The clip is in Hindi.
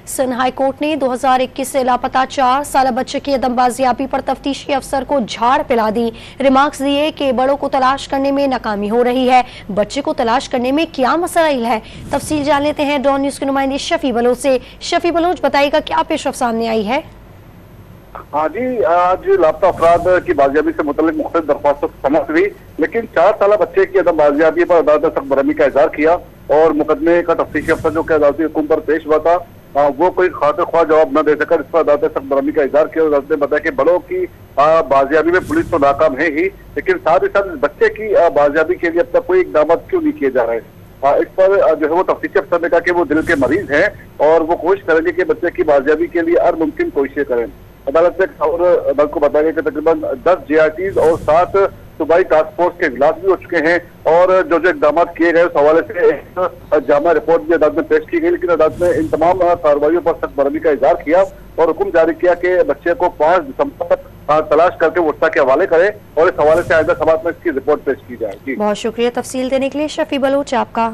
सिंध हाई कोर्ट ने 2021 से लापता 4 साल बच्चे की अदमबाजियाबी पर तफ्तीशी अफसर को झाड़ पिला दी। रिमार्क्स दिए कि बड़ों को तलाश करने में नाकामी हो रही है। बच्चे को तलाश करने में क्या मसला है, तफसील जान लेते हैं डॉन न्यूज के नुमाइंदे शफी बलोच से। शफी बलोच, बताइएगा क्या पेशरफ सामने आई है? हाँ जी, आज लापता अफराद की बाजियाबी से मुतल्लिक मुख्तलिफ दरख्वास्तों से समाअत हुई, लेकिन 4 साल बच्चे की अदम बाजियाबी पर अदालत ने सख्त बरहमी का इजहार किया और मुकदमे का तफ्तीशी अफसर जो कि अदालती हुक्म पर पेश हुआ था वो कोई खातिर ख्वाह जवाब न दे सका। इस पर अदालत ने सख्त बरहमी का इजहार किया। अदालत ने बताया कि बड़ों की बाजियाबी में पुलिस तो नाकाम है ही, लेकिन साथ ही साथ बच्चे की बाजियाबी के लिए अब तक कोई इकदाम क्यों नहीं किए जा रहे हैं। इस पर जो है वो तफ्तीशी अफसर ने कहा कि वो दिल के मरीज हैं और वो कोशिश करेंगे कि बच्चे की बाजियाबी के लिए हर मुमकिन कोशिशें करें। अदालत ने और अदालत को बताया कि तकरीबन 10 JRTs और 7 सूबाई टास्क फोर्स के इजलास भी हो चुके हैं और जो इकदाम किए गए उस हवाले से एक जामा रिपोर्ट भी अदालत में पेश की गई, लेकिन अदालत ने इन तमाम कार्रवाइयों पर सख्त बरहमी का इजहार किया और हुक्म जारी किया कि बच्चे को 5 दिसंबर तक तलाश करके वुस्ता के हवाले करें और इस हवाले से आइंदा समाअत में इसकी रिपोर्ट पेश की जाएगी। बहुत शुक्रिया तफसील देने के लिए शफी बलोच आपका।